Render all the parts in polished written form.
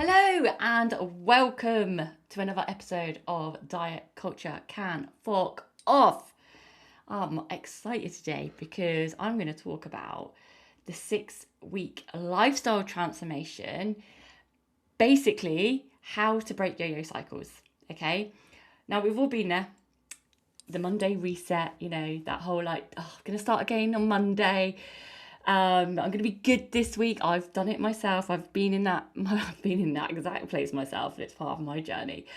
Hello and welcome to another episode of Diet Culture Can Fork Off. I'm excited today because I'm going to talk about the 6-week lifestyle transformation, basically how to break yo-yo cycles. Okay, now we've all been there. The Monday reset, that whole I'm going to start again on Monday. I'm going to be good this week. I've done it myself. I've been in that exact place myself. And it's part of my journey.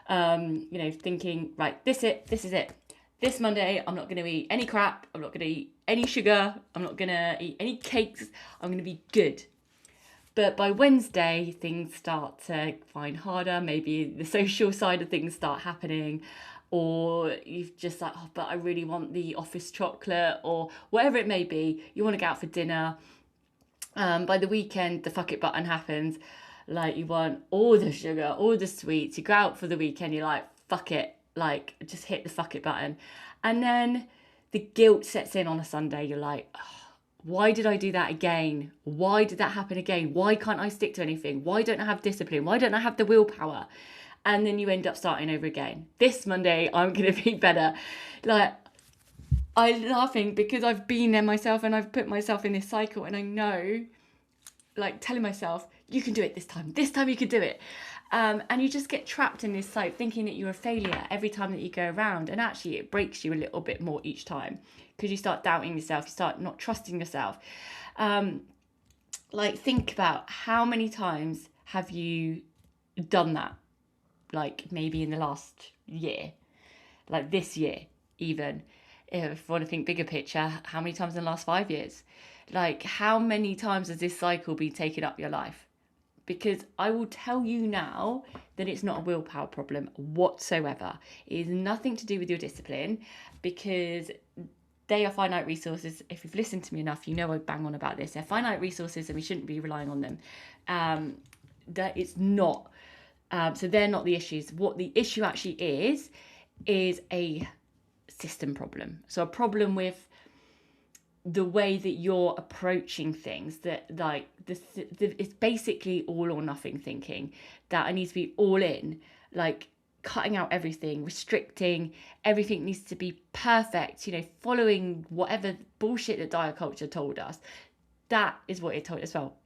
Thinking, right, this is it. This Monday, I'm not going to eat any crap. I'm not going to eat any sugar. I'm not going to eat any cakes. I'm going to be good. But by Wednesday, things start to find harder. Maybe the social side of things start happening. Or you've just but I really want the office chocolate, or whatever it may be. You want to go out for dinner. By the weekend, the fuck it button happens. You want all the sugar, all the sweets. You go out for the weekend, you're like, fuck it. Just hit the fuck it button. And then the guilt sets in on a Sunday. You're like, oh, why did I do that again? Why did that happen again? Why can't I stick to anything? Why don't I have discipline? Why don't I have the willpower? And then you end up starting over again. This Monday, I'm going to be better. I'm laughing because I've been there myself and I've put myself in this cycle, and I know, telling myself, you can do it this time you can do it. And you just get trapped in this thinking that you're a failure every time that you go around. And actually it breaks you a little bit more each time because you start doubting yourself, you start not trusting yourself. Think about how many times have you done that? Maybe in the last year, this year, even if you want to think bigger picture, how many times in the last 5 years? How many times has this cycle been taking up your life? Because I will tell you now that it's not a willpower problem whatsoever. It is nothing to do with your discipline, because they are finite resources. If you've listened to me enough, you know I bang on about this. They're finite resources and we shouldn't be relying on them. That it's not. So they're not the issues. What the issue actually is a system problem. So a problem with the way that you're approaching things, that it's basically all or nothing thinking, that I need to be all in, cutting out everything, restricting, everything needs to be perfect, following whatever bullshit that diet culture told us. That is what it told us. Well,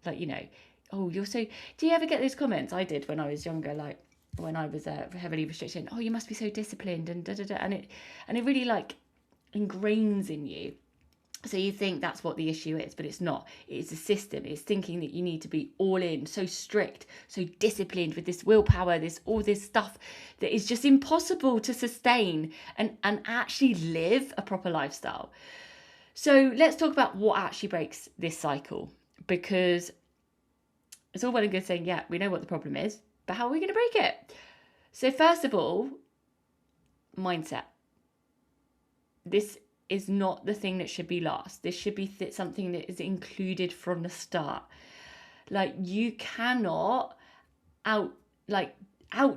oh, you're so... Do you ever get those comments? I did when I was younger, when I was heavily restricted. Oh, you must be so disciplined and da-da-da. And it really, ingrains in you. So you think that's what the issue is, but it's not. It's a system. It's thinking that you need to be all in, so strict, so disciplined with this willpower, all this stuff that is just impossible to sustain and actually live a proper lifestyle. So let's talk about what actually breaks this cycle, because it's all well and good saying, yeah, we know what the problem is, but how are we going to break it? So first of all, mindset. This is not the thing that should be last. This should be something that is included from the start. You cannot out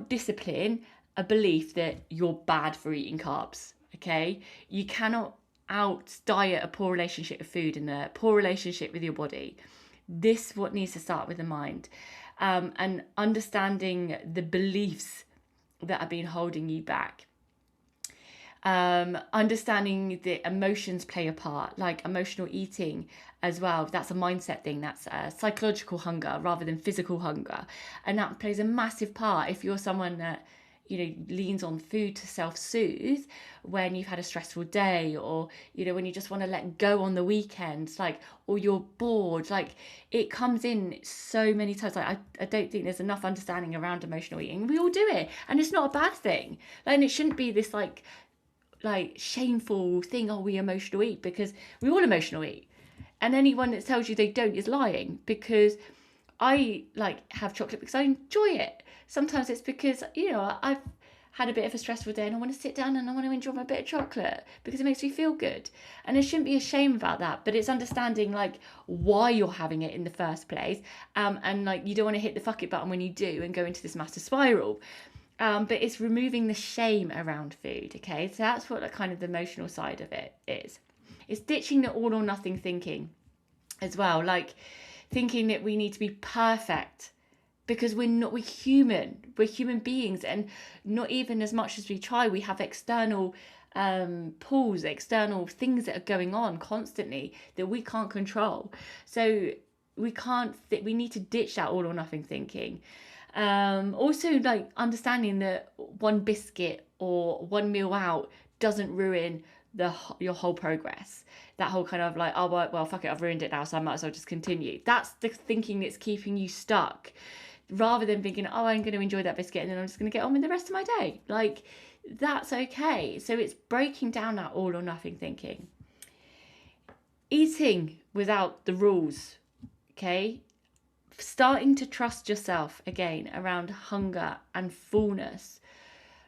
discipline a belief that you're bad for eating carbs, okay? You cannot out diet a poor relationship with food and a poor relationship with your body. This what needs to start with the mind, and understanding the beliefs that have been holding you back. Understanding that emotions play a part, emotional eating as well. That's a mindset thing. That's a psychological hunger rather than physical hunger, and that plays a massive part. If you're someone that leans on food to self-soothe when you've had a stressful day, or when you just want to let go on the weekends, or you're bored, it comes in so many times. I don't think there's enough understanding around emotional eating. We all do it, and it's not a bad thing, and it shouldn't be this shameful thing. Oh, we emotional eat, because we all emotional eat, and anyone that tells you they don't is lying. Because I have chocolate because I enjoy it. Sometimes it's because I've had a bit of a stressful day and I want to sit down and I want to enjoy my bit of chocolate because it makes me feel good, and there shouldn't be a shame about that. But it's understanding why you're having it in the first place, and you don't want to hit the fuck it button when you do and go into this massive spiral. But it's removing the shame around food, okay? So that's what the emotional side of it is. It's ditching the all or nothing thinking as well, thinking that we need to be perfect because we're human beings, and not even as much as we try, we have external pulls, external things that are going on constantly that we can't control. So we need to ditch that all or nothing thinking. Also, like, understanding that one biscuit or one meal out doesn't ruin your whole progress. That whole kind of like, oh well, fuck it, I've ruined it now, so I might as well just continue. That's the thinking that's keeping you stuck, rather than thinking, oh, I'm going to enjoy that biscuit and then I'm just going to get on with the rest of my day. Like, that's okay. So it's breaking down that all or nothing thinking. Eating without the rules, okay? Starting to trust yourself again around hunger and fullness,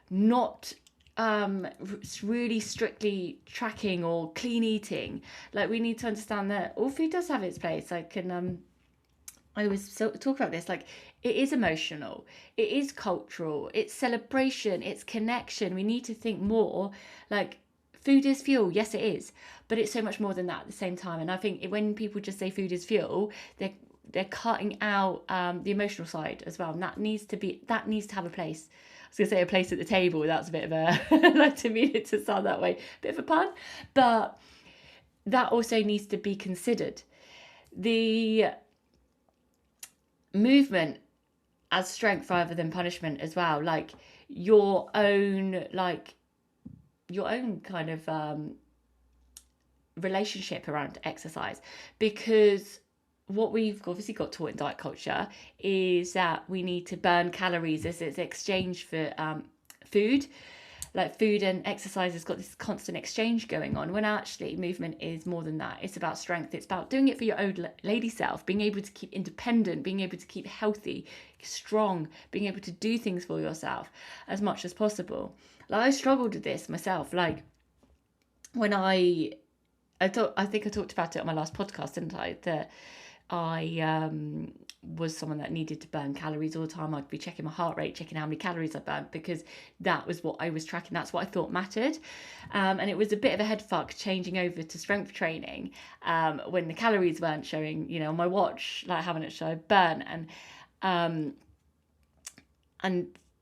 not really strictly tracking or clean eating. Like, we need to understand that all food does have its place. I always talk about this, like, it is emotional, it is cultural, it's celebration, it's connection. We need to think more like food is fuel. Yes, it is, but it's so much more than that at the same time. And I think when people just say food is fuel, they're cutting out the emotional side as well, and that needs to have a place. I was gonna say a place at the table. That's a bit of a like, to me it to sound that way, bit of a pun, but that also needs to be considered. The movement as strength rather than punishment as well, like your own kind of relationship around exercise, because what we've obviously got taught in diet culture is that we need to burn calories as it's exchange for food. Like, food and exercise has got this constant exchange going on, when actually movement is more than that. It's about strength. It's about doing it for your own lady self, being able to keep independent, being able to keep healthy, strong, being able to do things for yourself as much as possible. Like, I struggled with this myself. Like, when I think I talked about it on my last podcast, didn't I? That I was someone that needed to burn calories all the time. I'd be checking my heart rate, checking how many calories I burnt, because that was what I was tracking. That's what I thought mattered. And it was a bit of a head fuck changing over to strength training when the calories weren't showing, on my watch, like having it show burn. And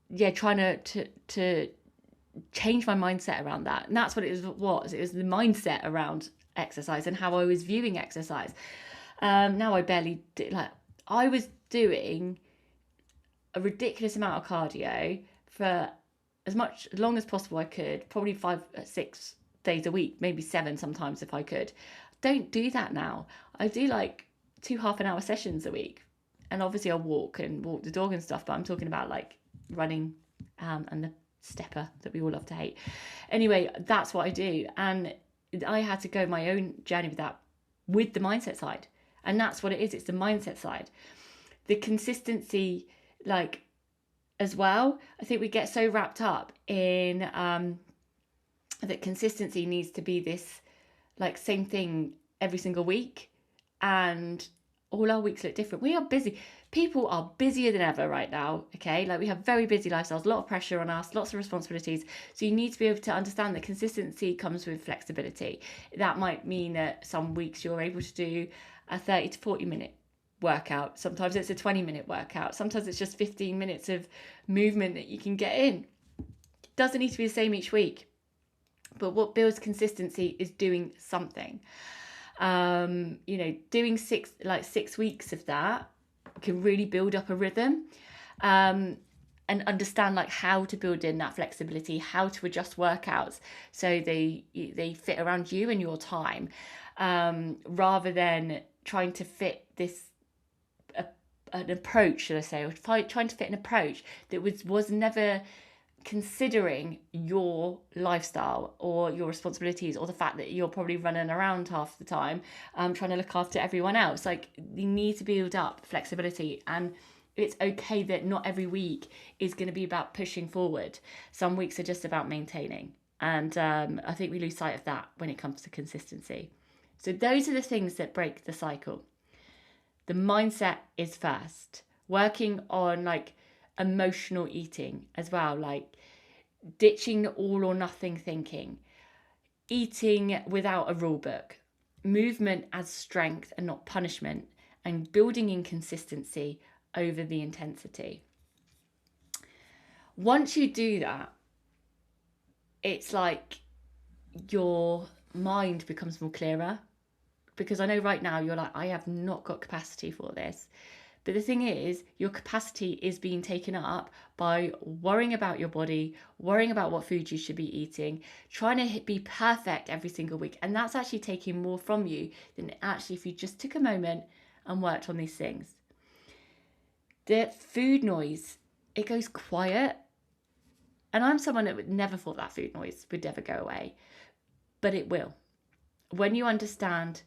yeah, trying to change my mindset around that. And that's what it was. It was the mindset around exercise and how I was viewing exercise. Now I barely do, like, I was doing a ridiculous amount of cardio for as long as possible I could, probably 5-6 days a week, maybe 7 sometimes if I could. Don't do that now. I do like 2 half-an-hour sessions a week, and obviously I'll walk the dog and stuff, but I'm talking about like running and the stepper that we all love to hate. Anyway, that's what I do, and I had to go my own journey with that, with the mindset side. And that's what it is. It's the mindset side. The consistency, like, as well. I think we get so wrapped up in that consistency needs to be this, like, same thing every single week. And all our weeks look different. We are busy. People are busier than ever right now, okay? Like, we have very busy lifestyles, a lot of pressure on us, lots of responsibilities. So you need to be able to understand that consistency comes with flexibility. That might mean that some weeks you're able to do a 30 to 40 minute workout. Sometimes it's a 20-minute workout. Sometimes it's just 15 minutes of movement that you can get in. It doesn't need to be the same each week. But what builds consistency is doing something. Doing 6 weeks of that can really build up a rhythm. And understand, like, how to build in that flexibility, how to adjust workouts so they fit around you and your time, rather than trying to fit an approach, should I say, or trying to fit an approach that was never considering your lifestyle or your responsibilities, or the fact that you're probably running around half the time trying to look after everyone else. Like, you need to build up flexibility, and it's okay that not every week is going to be about pushing forward. Some weeks are just about maintaining, and I think we lose sight of that when it comes to consistency. So those are the things that break the cycle. The mindset is first. Working on, like, emotional eating as well, like ditching the all or nothing thinking, eating without a rule book, movement as strength and not punishment, and building in consistency over the intensity. Once you do that, it's like your mind becomes more clearer, because I know right now you're like, I have not got capacity for this. But the thing is, your capacity is being taken up by worrying about your body, worrying about what food you should be eating, trying to be perfect every single week. And that's actually taking more from you than actually if you just took a moment and worked on these things. The food noise, it goes quiet. And I'm someone that would never thought that food noise would ever go away, but it will. When you understand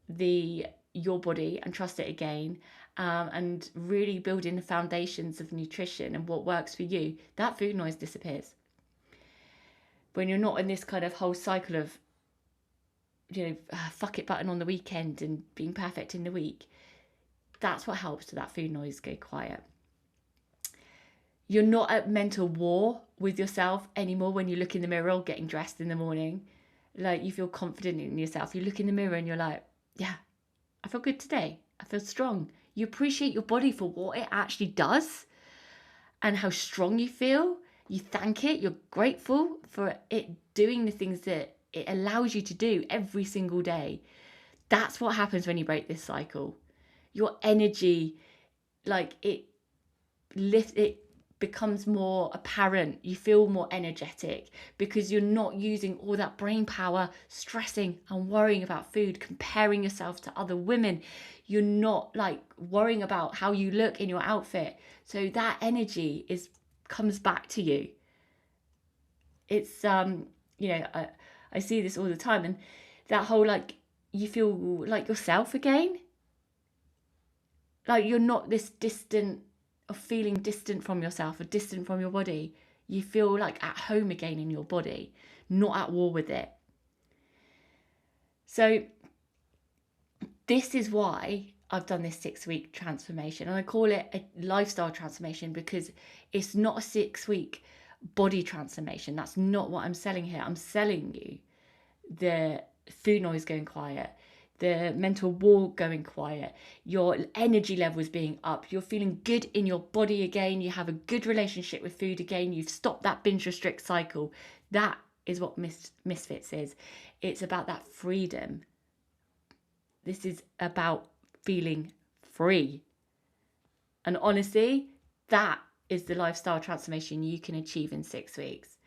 your body and trust it again, and really build in the foundations of nutrition and what works for you, that food noise disappears. When you're not in this kind of whole cycle of, fuck it button on the weekend and being perfect in the week, that's what helps to that food noise go quiet. You're not at mental war with yourself anymore when you look in the mirror or getting dressed in the morning. Like, you feel confident in yourself. You look in the mirror and you're like, yeah, I feel good today. I feel strong. You appreciate your body for what it actually does and how strong you feel. You thank it. You're grateful for it doing the things that it allows you to do every single day. That's what happens when you break this cycle. Your energy, like, it becomes more apparent. You feel more energetic because you're not using all that brain power stressing and worrying about food, comparing yourself to other women. You're not like worrying about how you look in your outfit. So that energy comes back to you. It's I see this all the time, and that whole, like, you feel like yourself again. Like, you're not this distant, of feeling distant from yourself or distant from your body. You feel like at home again in your body, not at war with it. So this is why I've done this 6-week transformation, and I call it a lifestyle transformation, because it's not a 6-week body transformation. That's not what I'm selling here. I'm selling you the food noise going quiet, the mental wall going quiet, your energy levels being up, you're feeling good in your body again, you have a good relationship with food again, you've stopped that binge restrict cycle. That is what Misfits is. It's about that freedom. This is about feeling free. And honestly, that is the lifestyle transformation you can achieve in 6 weeks.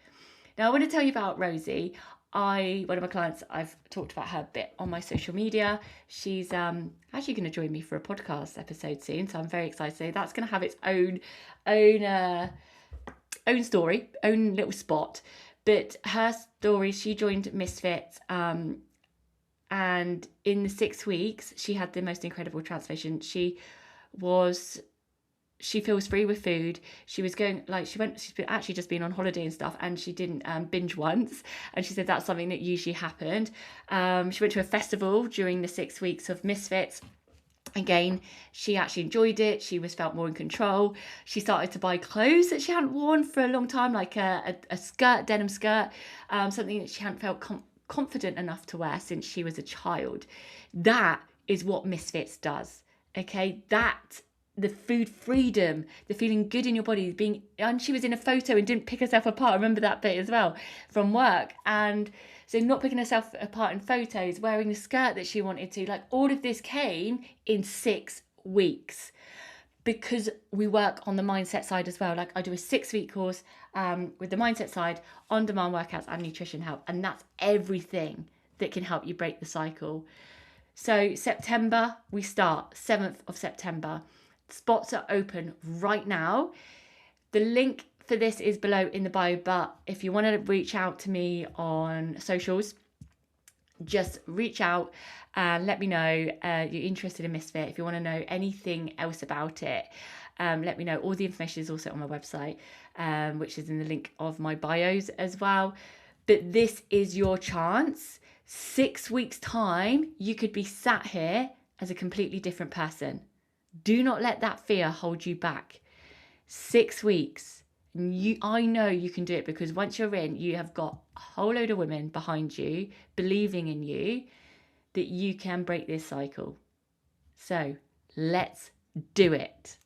Now, I want to tell you about Rosie. One of my clients, I've talked about her a bit on my social media. She's actually going to join me for a podcast episode soon, so I'm very excited. So that's going to have its own story, own little spot. But her story, she joined Misfits, and in the 6 weeks, she had the most incredible transformation. She feels free with food. She's actually just been on holiday and stuff, and she didn't binge once. And she said that's something that usually happened. She went to a festival during the 6 weeks of Misfits. Again, she actually enjoyed it. She felt more in control. She started to buy clothes that she hadn't worn for a long time, like a skirt, denim skirt, something that she hadn't felt confident enough to wear since she was a child. That is what Misfits does. Okay, the food freedom, the feeling good in your body, and she was in a photo and didn't pick herself apart. I remember that bit as well from work. And so not picking herself apart in photos, wearing the skirt that she wanted to, like, all of this came in 6 weeks, because we work on the mindset side as well. Like, I do a 6-week course with the mindset side, on-demand workouts and nutrition help. And that's everything that can help you break the cycle. So September, we start 7th of September. Spots are open right now. The link for this is below in the bio, but if you want to reach out to me on socials, just reach out and let me know you're interested in Misfit. If you want to know anything else about it, let me know. All the information is also on my website, which is in the link of my bios as well. But this is your chance. 6 weeks time, you could be sat here as a completely different person. Do not let that fear hold you back. 6 weeks. I know you can do it, because once you're in, you have got a whole load of women behind you, believing in you, that you can break this cycle. So let's do it.